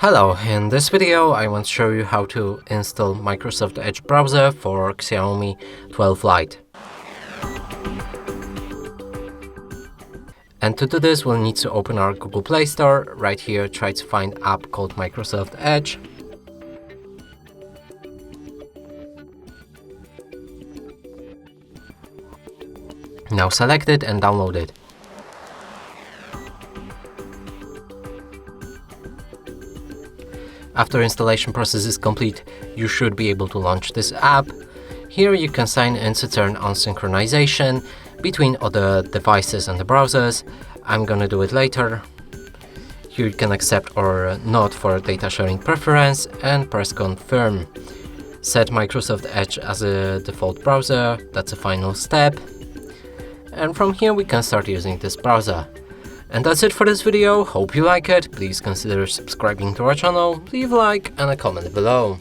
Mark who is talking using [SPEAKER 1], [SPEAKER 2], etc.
[SPEAKER 1] Hello, in this video I want to show you how to install Microsoft Edge browser for XIAOMI 12 Lite. And to do this we'll need to open our Google Play Store. Right here try to find app called Microsoft Edge. Now select it and download it. After installation process is complete, you should be able to launch this app. Here you can sign in to turn on synchronization between other devices and the browsers. I'm gonna do it later. Here you can accept or not for data sharing preference and press confirm. Set Microsoft Edge as a default browser, that's a final step. And from here we can start using this browser. And that's it for this video. Hope you like it. Please consider subscribing to our channel, leave a like and a comment below.